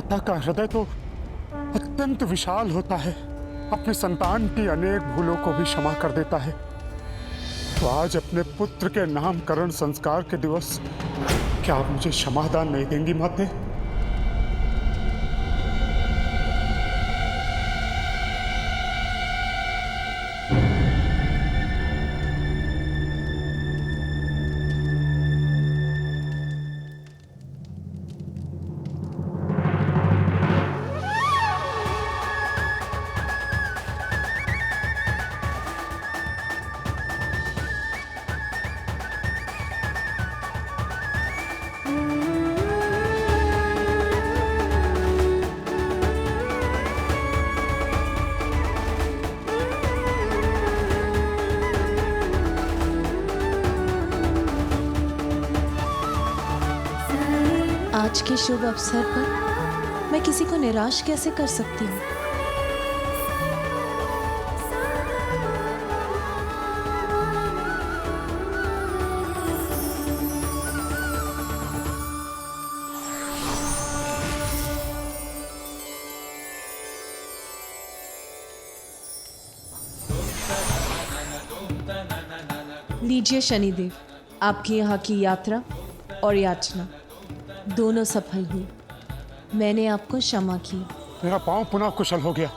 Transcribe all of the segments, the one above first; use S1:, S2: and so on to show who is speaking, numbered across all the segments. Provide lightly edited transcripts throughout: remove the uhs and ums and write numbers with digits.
S1: माता का हृदय तो अत्यंत विशाल होता है, अपने संतान की अनेक भूलों को भी क्षमा कर देता है। तो आज अपने पुत्र के नामकरण संस्कार के दिवस क्या आप मुझे क्षमादान नहीं देंगी माते?
S2: आज के शुभ अवसर पर मैं किसी को निराश कैसे कर सकती हूँ? लीजिए शनिदेव, आपकी यहाँ की यात्रा और याचना दोनों सफल हुई। मैंने आपको क्षमा की।
S1: मेरा पांव पुनः कुशल हो गया,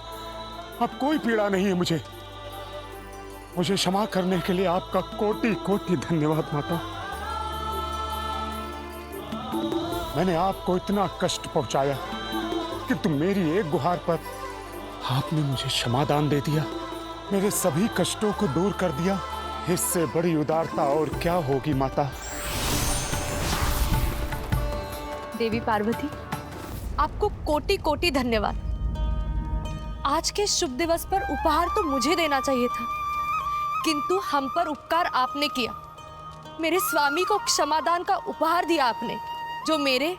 S1: अब कोई पीड़ा नहीं है मुझे। मुझे क्षमा करने के लिए आपका कोटि कोटि धन्यवाद माता। मैंने आपको इतना कष्ट पहुंचाया कि तुम मेरी एक गुहार पर आपने मुझे क्षमादान दे दिया, मेरे सभी कष्टों को दूर कर दिया। इससे बड़ी उदारता और क्या होगी माता।
S3: देवी पार्वती, आपको कोटि कोटि धन्यवाद। आज के शुभ दिवस पर उपहार तो मुझे देना चाहिए था, किंतु हम पर उपकार आपने किया। मेरे स्वामी को क्षमादान का उपहार दिया आपने, जो मेरे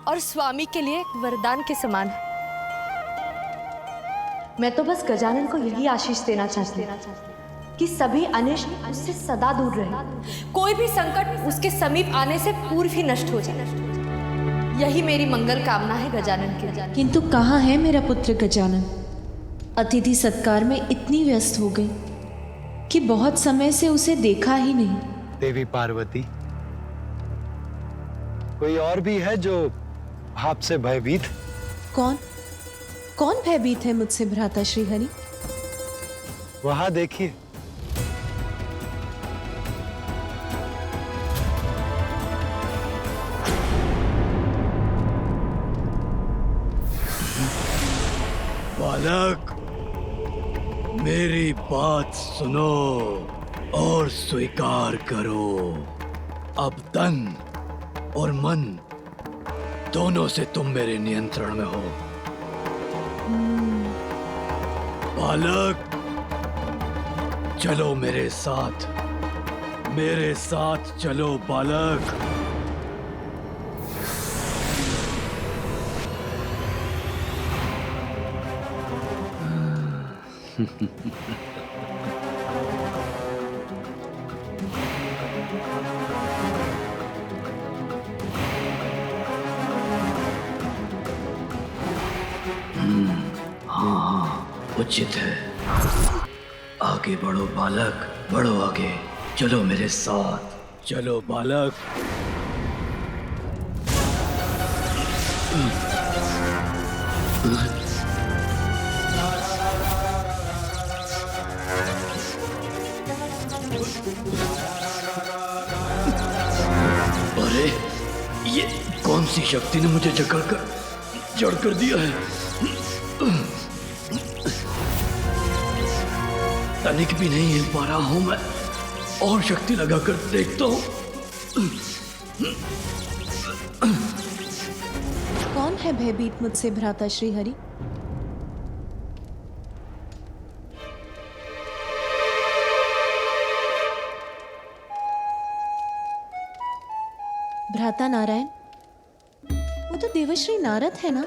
S3: और स्वामी के लिए एक वरदान के समान है। मैं तो बस गजानन को यही आशीष देना चाहती हूँ कि सभी अनिष्ट उससे सदा दूर रहे, कोई भी संकट उसके समीप आने से पूर्व ही नष्ट हो जाए। यही मेरी मंगल कामना है गजानन के।
S2: किंतु कहाँ है मेरा पुत्र गजानन? अतिथि सत्कार में इतनी व्यस्त हो गई कि बहुत समय से उसे देखा ही नहीं।
S4: देवी पार्वती, कोई और भी है जो आपसे भयभीत?
S2: कौन कौन भयभीत है मुझसे भ्राता श्रीहरि?
S4: वहां देखिए।
S5: बालक, मेरी बात सुनो और स्वीकार करो। अब तन और मन दोनों से तुम मेरे नियंत्रण में हो। बालक, चलो मेरे साथ चलो बालक। हाँ, उचित है। आगे बढ़ो बालक, बढ़ो आगे। चलो मेरे साथ, चलो बालक। अरे, ये कौन सी शक्ति ने मुझे जड़ कर दिया है? तनिक भी नहीं हिल पा रहा हूं मैं। और शक्ति लगाकर देखता हूं।
S2: कौन है भयभीत मुझसे भ्राता श्रीहरि? भ्राता नारायण, वो तो देवर्षि नारद है ना?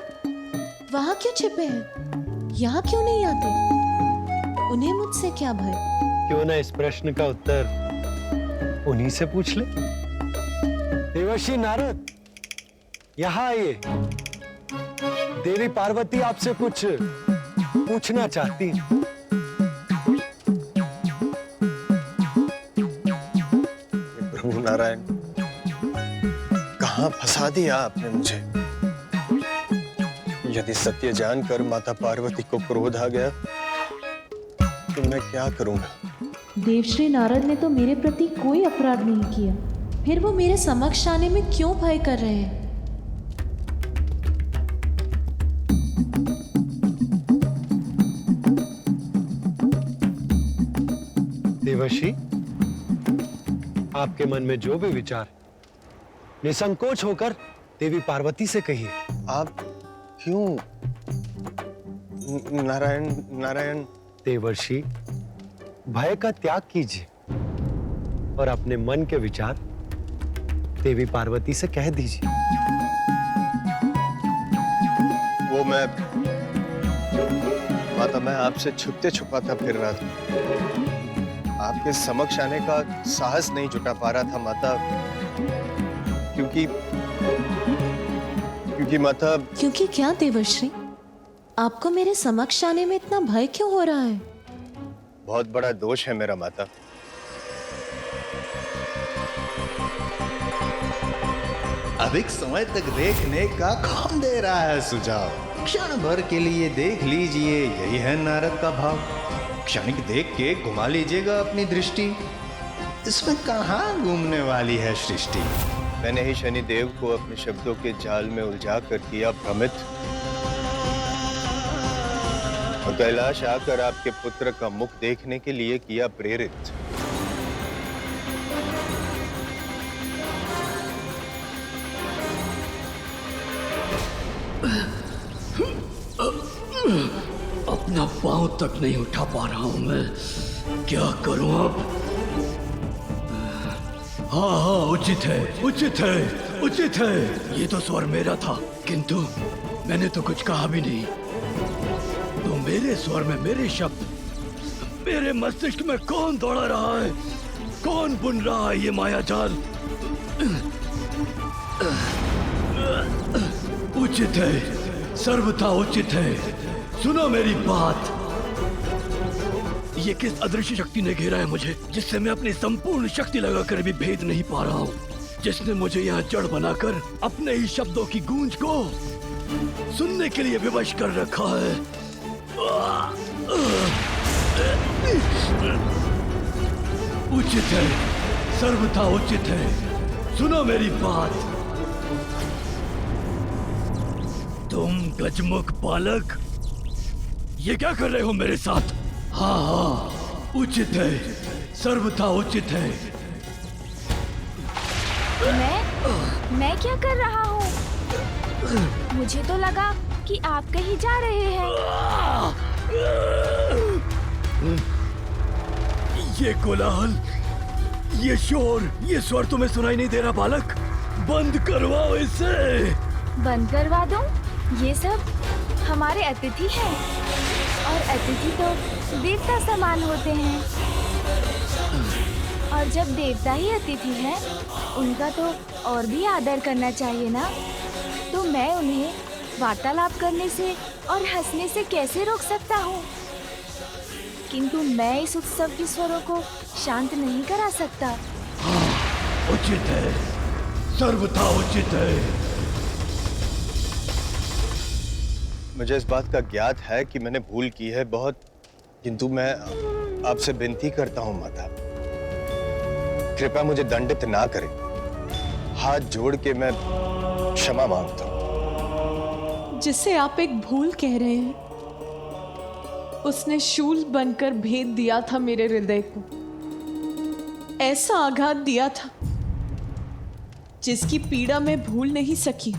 S2: वहां क्यों छिपे हैं? यहाँ क्यों नहीं आते? उन्हें मुझसे क्या भय?
S4: क्यों ना इस प्रश्न का उत्तर उन्हीं से पूछ ले। देवर्षि नारद, यहाँ आइए। देवी पार्वती आपसे कुछ पूछना चाहती हैं।
S6: प्रभु नारायण, कहां फंसा दिया आपने मुझे? यदि सत्य जानकर माता पार्वती को क्रोध आ गया तो मैं क्या करूंगा?
S2: देवश्री नारद ने तो मेरे प्रति कोई अपराध नहीं किया, फिर वो मेरे समक्ष आने में क्यों भय कर रहे हैं?
S4: देवर्षि, आपके मन में जो भी विचार निसंकोच होकर देवी पार्वती से कहिए।
S6: आप क्यों? नारायण नारायण।
S4: देवर्षि, भय का त्याग कीजिए और अपने मन के विचार देवी पार्वती से कह दीजिए।
S6: वो माता, मैं आपसे छुपते छुपाता फिर रहा था। आपके समक्ष आने का साहस नहीं जुटा पा रहा था माता, क्योंकि माता।
S2: क्योंकि क्या देवर्षि? आपको मेरे समक्ष आने में इतना भय क्यों हो रहा है?
S6: बहुत बड़ा दोष है मेरा माता।
S7: अधिक समय तक देखने का कौन दे रहा है सुझाव? क्षण भर के लिए देख लीजिए, यही है नारद का भाव। क्षणिक देख के घुमा लीजिएगा अपनी दृष्टि, इसमें कहाँ घूमने वाली है सृष्टि।
S6: मैंने ही शनिदेव को अपने शब्दों के जाल में उलझा कर किया भ्रमित, और कैलाश आकर आपके पुत्र का मुख देखने के लिए किया प्रेरित।
S5: अपना पांव तक नहीं उठा पा रहा हूं मैं, क्या करूं अब? हाँ, उचित है, उचित है, उचित है। ये तो स्वर मेरा था, किंतु मैंने तो कुछ कहा भी नहीं। तो मेरे स्वर में मेरे शब्द, मेरे मस्तिष्क में कौन दौड़ा रहा है? कौन बुन रहा है ये माया जाल? उचित है, सर्वथा उचित है। सुनो मेरी बात। ये किस अदृश्य शक्ति ने घेरा है मुझे, जिससे मैं अपनी संपूर्ण शक्ति लगाकर भी भेद नहीं पा रहा हूँ, जिसने मुझे यहाँ जड़ बनाकर अपने ही शब्दों की गूंज को सुनने के लिए विवश कर रखा है। उचित है, सर्वथा उचित है। सुनो मेरी बात। तुम गजमुख बालक, ये क्या कर रहे हो मेरे साथ? हाँ हाँ, उचित है, सर्वथा उचित है।
S8: मैं क्या कर रहा हूँ? मुझे तो लगा कि आप कहीं जा रहे हैं।
S5: ये कोलाहल, ये शोर, ये स्वर तुम्हें सुनाई नहीं दे रहा बालक? बंद करवाओ इसे।
S8: बंद करवा दूं? ये सब हमारे अतिथि हैं, और अतिथि तो देवता समान होते हैं, और जब देवता ही अतिथि हैं, उनका तो और भी आदर करना चाहिए ना। तो मैं उन्हें वार्तालाप करने से और हंसने से कैसे रोक सकता हूँ? किंतु मैं इस उत्सव के स्वरों को शांत नहीं करा सकता।
S5: उचित है, सर्वथा उचित है।
S6: मुझे इस बात का ज्ञात है कि मैंने भूल की है बहुत, किंतु मैं आपसे विनती करता हूं माता, कृपया मुझे दंडित ना करें। हाथ जोड़ के मैं क्षमा मांगता हूं।
S2: जिसे आप एक भूल कह रहे हैं, उसने शूल बनकर भेद दिया था मेरे हृदय को। ऐसा आघात दिया था जिसकी पीड़ा मैं भूल नहीं सकी।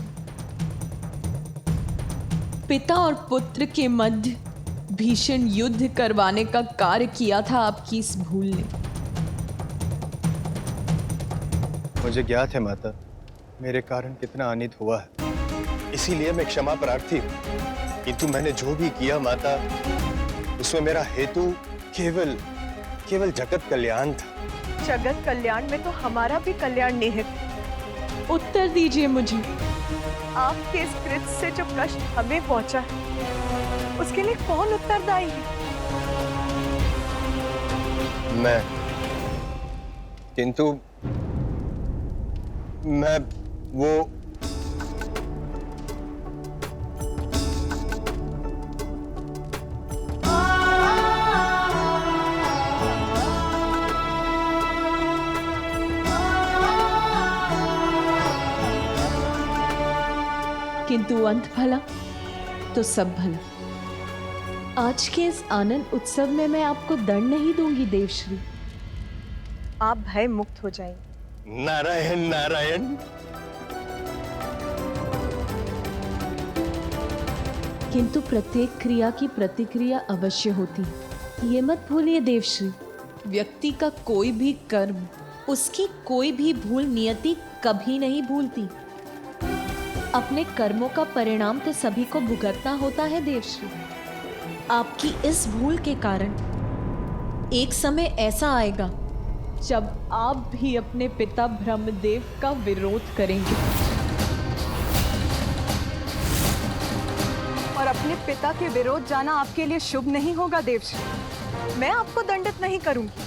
S2: पिता और पुत्र के मध्य भीषण युद्ध करवाने का कार्य किया था आपकी इस भूल ने।
S6: मुझे ज्ञात है माता, मेरे कारण कितना अनित हुआ है, इसीलिए मैं क्षमा प्रार्थी हूं। किंतु मैंने जो भी किया माता, उसमें मेरा हेतु केवल जगत कल्याण था।
S9: जगत कल्याण में तो हमारा भी कल्याण निहित।
S2: उत्तर दीजिए मुझे,
S9: आपके इस कृत्य से जो कष्ट हमें पहुंचा है, उसके लिए कौन उत्तरदायी है?
S6: मैं। किंतु मैं वो
S2: किंतु अंत भला तो सब भला। आज के इस आनंद उत्सव में मैं आपको दंड नहीं दूंगी देवश्री।
S9: आप भय मुक्त हो जाएंगे।
S6: नारायण नारायण।
S2: किंतु प्रत्येक क्रिया की प्रतिक्रिया अवश्य होती है, ये मत भूलिए देवश्री। व्यक्ति का कोई भी कर्म, उसकी कोई भी भूल नियति कभी नहीं भूलती। अपने कर्मों का परिणाम तो सभी को भुगतना होता है देवश्री। आपकी इस भूल के कारण एक समय ऐसा आएगा जब आप भी अपने पिता ब्रह्मदेव का विरोध करेंगे
S9: और अपने पिता के विरोध जाना आपके लिए शुभ नहीं होगा देवश्री। मैं आपको दंडित नहीं करूंगी।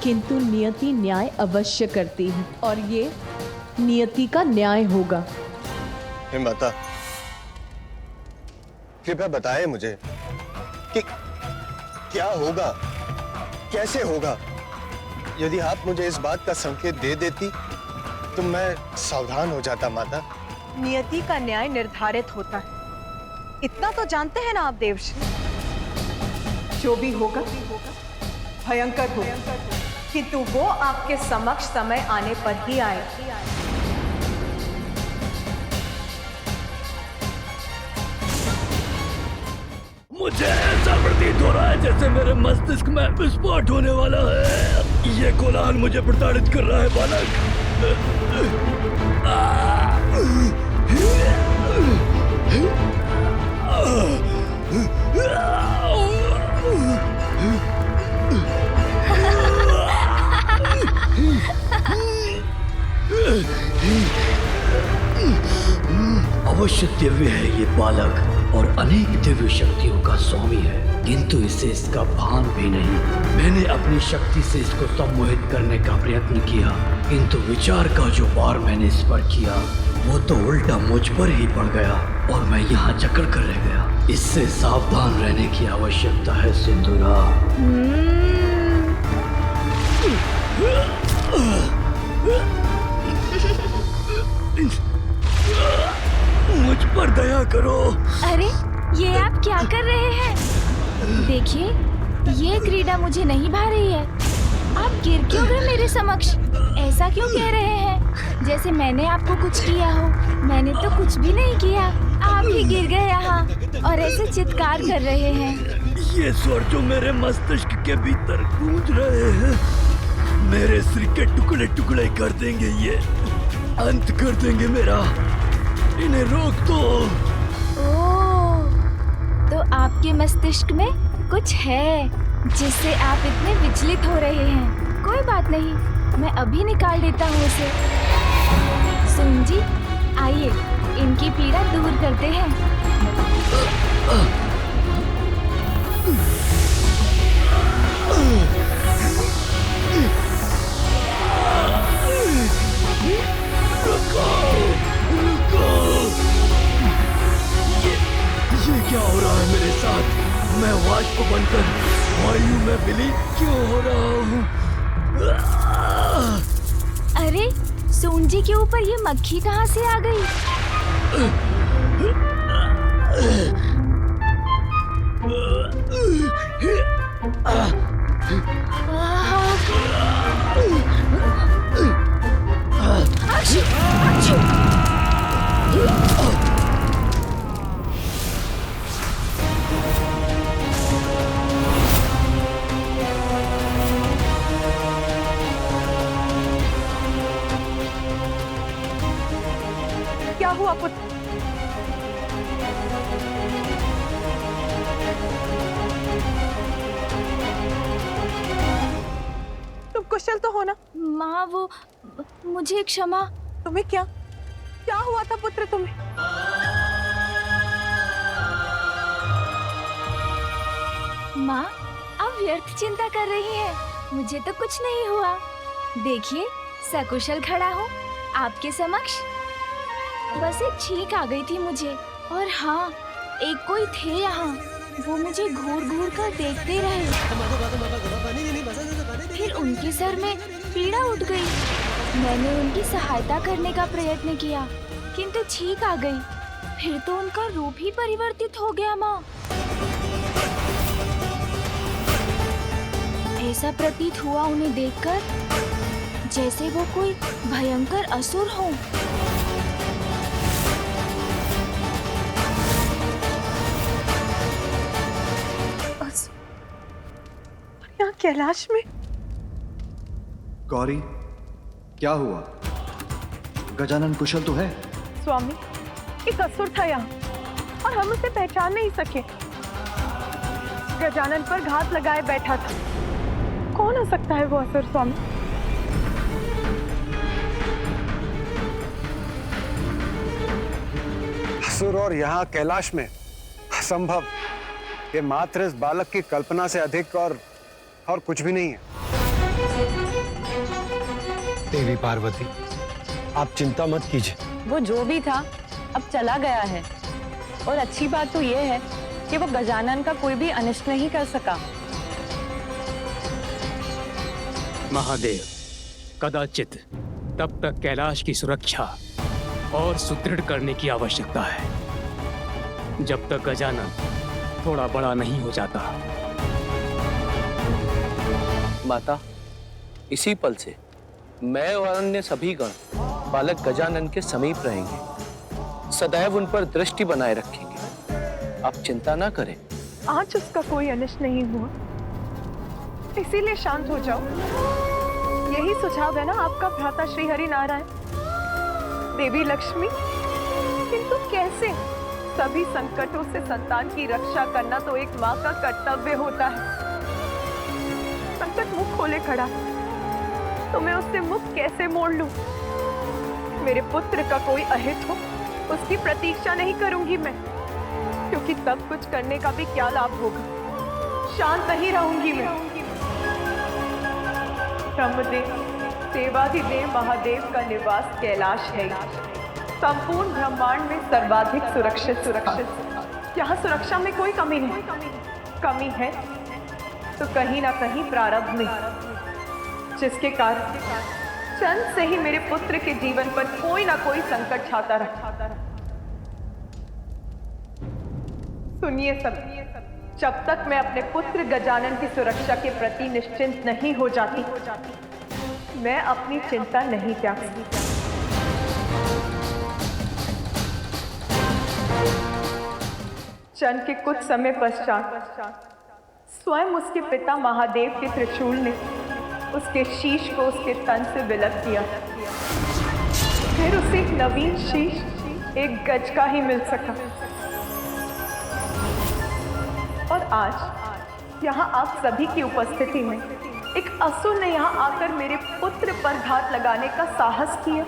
S2: किंतु नियति न्याय अवश्य करती है और ये नियति का न्याय होगा।
S6: हे माता, कृपया बताएं मुझे कि क्या होगा, कैसे होगा। यदि आप मुझे इस बात का संकेत दे देती तो मैं सावधान हो जाता माता।
S9: नियति का न्याय निर्धारित होता है, इतना तो जानते हैं ना आप देवश्री। जो भी होगा भयंकर होगा, किंतु वो आपके समक्ष समय आने पर ही आए।
S5: मुझे ऐसा प्रतीत हो रहा है जैसे मेरे मस्तिष्क में विस्फोट होने वाला है। ये कोलाहल मुझे प्रताड़ित कर रहा है बालक। अवश्य दिव्य है ये बालक और अनेक दिव्य शक्तियों का स्वामी है, किंतु इसे इसका भान भी नहीं। मैंने अपनी शक्ति से इसको सम्मोहित करने का प्रयत्न किया, किंतु विचार का जो वार मैंने इस पर किया वो तो उल्टा मुझ पर ही पड़ गया और मैं यहाँ जकड़ कर रह गया। इससे सावधान रहने की आवश्यकता है सिंधुरा। मुझ पर दया करो।
S8: अरे ये आप क्या कर रहे हैं? देखिए, ये क्रीड़ा मुझे नहीं भा रही है। आप गिर क्यों गए मेरे समक्ष? ऐसा क्यों कह रहे हैं जैसे मैंने आपको कुछ किया हो? मैंने तो कुछ भी नहीं किया, आप ही गिर गए यहाँ और ऐसे चित्कार कर रहे हैं।
S5: ये स्वर जो मेरे मस्तिष्क के भीतर गूंज रहे हैं मेरे सिर के टुकड़े टुकड़े कर देंगे, ये अंत कर देंगे मेरा। इन्हें रोक दो।
S8: ओह, तो आपके मस्तिष्क में कुछ है जिससे आप इतने विचलित हो रहे हैं। कोई बात नहीं, मैं अभी निकाल देता हूँ उसे। सुन जी, आइए इनकी पीड़ा दूर करते हैं।
S5: ये क्या हो रहा है मेरे साथ? मैं वाष्प बनकर वायु में विलीन क्यों हो रहा हूँ?
S8: अरे सोन जी के ऊपर ये मक्खी कहाँ से आ गई?
S9: क्या हुआ पुत्र? तुम कुशल तो हो ना?
S8: माँ, वो मुझे क्षमा।
S9: तुम्हें क्या? क्या हुआ था पुत्र तुम्हें?
S8: माँ, आप व्यर्थ चिंता कर रही हैं। मुझे तो कुछ नहीं हुआ। देखिए, सकुशल खड़ा हूँ आपके समक्ष। बस एक छींक आ गई थी मुझे। और हाँ, एक कोई थे यहाँ, वो मुझे घूर घूर कर देखते रहे। फिर उनके सर में पीड़ा उठ गई। मैंने उनकी सहायता करने का प्रयत्न किया, किंतु छींक आ गई। फिर तो उनका रूप ही परिवर्तित हो गया माँ। ऐसा प्रतीत हुआ उन्हें देखकर जैसे वो कोई भयंकर असुर हो।
S9: यहाँ कैलाश में?
S10: गौरी, क्या हुआ? गजानन कुशल तो है?
S9: स्वामी, एक असुर था यहाँ और हम उसे पहचान नहीं सके। गजानन पर घात लगाए बैठा था। कौन हो सकता है वो असुर स्वामी?
S4: असुर और यहाँ कैलाश में? असंभव। ये मात्र इस बालक की कल्पना से अधिक और कुछ भी नहीं है। देवी पार्वती, आप चिंता मत कीजिए।
S11: वो जो भी था अब चला गया है, और अच्छी बात तो ये है कि वो गजानन का कोई भी अनिष्ट नहीं कर सका।
S5: महादेव, कदाचित तब तक कैलाश की सुरक्षा और सुदृढ़ करने की आवश्यकता है जब तक गजानन थोड़ा बड़ा नहीं हो जाता।
S12: माता, इसी पल से मैं और अन्य सभी गण बालक गजानन के समीप रहेंगे, सदैव उन पर दृष्टि बनाए रखेंगे। आप चिंता ना करें।
S9: आज उसका कोई अनिष्ट नहीं हुआ, इसीलिए शांत हो जाओ। यही सुझाव है ना आपका भ्राता श्री हरि नारायण, देवी लक्ष्मी? किंतु कैसे? सभी संकटों से संतान की रक्षा करना तो एक माँ का कर्तव्य होता है। संकट मुख खोले खड़ा, तो मैं उससे मुख कैसे मोड़ लूं? मेरे पुत्र का कोई अहित हो, उसकी प्रतीक्षा नहीं करूंगी मैं, क्योंकि तब कुछ करने का भी क्या लाभ होगा। शांत नहीं रहूंगी मैं। ब्रह्मदेव, देवाधिदेव महादेव का निवास कैलाश है। संपूर्ण ब्रह्मांड में सर्वाधिक सुरक्षित। यहाँ सुरक्षा में कोई कमी नहीं। कमी है तो कहीं ना कहीं प्रारब्ध में, जिसके कारण चंद से ही मेरे पुत्र के जीवन पर कोई ना कोई संकट छाता रहा। सुनिए सब, जब तक मैं अपने पुत्र गजानन की सुरक्षा के प्रति निश्चिंत नहीं हो जाती, मैं अपनी चिंता नहीं त्याग सकती। चंद के कुछ समय पश्चात स्वयं उसके पिता महादेव के त्रिशूल ने उसके शीश को उसके तन से विलग किया। फिर उसे एक नवीन शीश एक गज का ही मिल सका। और आज यहाँ आप सभी की उपस्थिति में एक असुर ने यहाँ आकर मेरे पुत्र पर घात लगाने का साहस किया,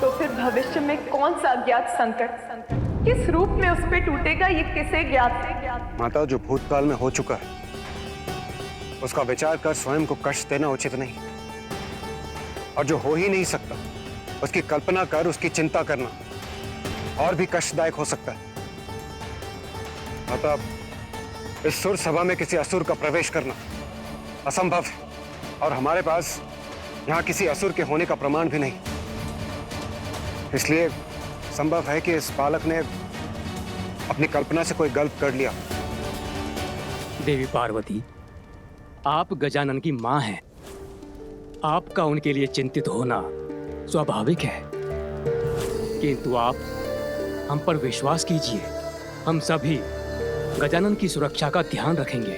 S9: तो फिर भविष्य में कौन सा अज्ञात संकट किस रूप में उस पे टूटेगा, ये किसे ज्ञात है?
S4: माता, जो भूतकाल में हो चुका है उसका विचार कर स्वयं को कष्ट देना उचित नहीं, और जो हो ही नहीं सकता उसकी कल्पना कर उसकी चिंता करना और भी कष्टदायक हो सकता है। माता, इस सुर सभा में किसी असुर का प्रवेश करना असंभव है, और हमारे पास यहाँ किसी असुर के होने का प्रमाण भी नहीं। इसलिए संभव है कि इस बालक ने अपनी कल्पना से कोई गलत कर लिया।
S5: देवी पार्वती, आप गजानन की मां हैं। आपका उनके लिए चिंतित होना स्वाभाविक है, किंतु आप हम पर विश्वास कीजिए। हम सभी गजानन की सुरक्षा का ध्यान रखेंगे।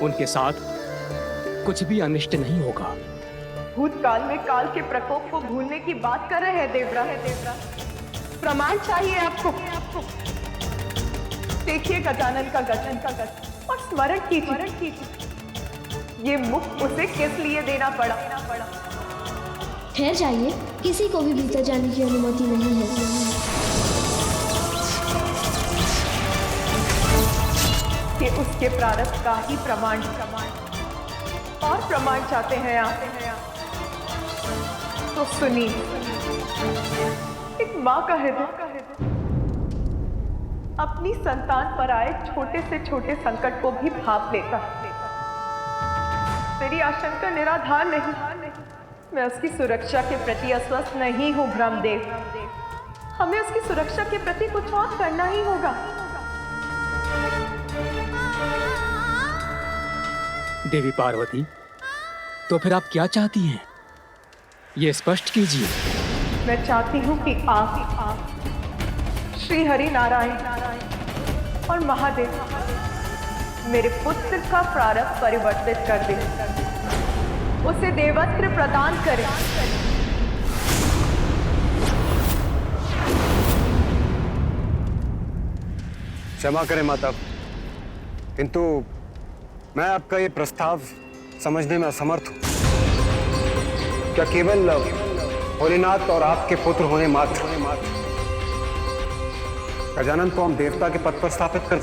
S5: उनके साथ कुछ भी अनिष्ट नहीं होगा।
S9: भूतकाल में काल के प्रकोप को भूलने की बात कर रहे हैं देवराज। प्रमाण चाहिए आपको। देखिए गजानन का गज और स्मरण कीजिए ये मुख उसे किस लिए देना पड़ा।
S13: ठहर जाइए, किसी को भी भीतर जाने की अनुमति नहीं है।
S9: कि उसके प्रारब्ध का ही प्रमाण और प्रमाण चाहते हैं आप, तो सुनिए। एक माँ का हृदय अपनी संतान पर आए छोटे से छोटे संकट को भी भाप लेता है। मेरी आशंका निराधार नहीं, मैं उसकी सुरक्षा के प्रति अस्वस्थ नहीं हूँ ब्रह्मदेव। हमें उसकी सुरक्षा के प्रति कुछ और करना ही होगा।
S14: देवी पार्वती, तो फिर आप क्या चाहती हैं? ये स्पष्ट कीजिए।
S9: मैं चाहती हूँ कि आप श्री हरि नारायण और महादेव मेरे पुत्र का प्रारब्ध परिवर्तित कर दें, उसे देवस्त्र प्रदान करें।
S4: क्षमा करें माता, किंतु मैं आपका ये प्रस्ताव समझने में असमर्थ हूं। क्या केवल भोलेनाथ और आपके पुत्र होने मात्र गजानन को हम देवता के पद पर स्थापित कर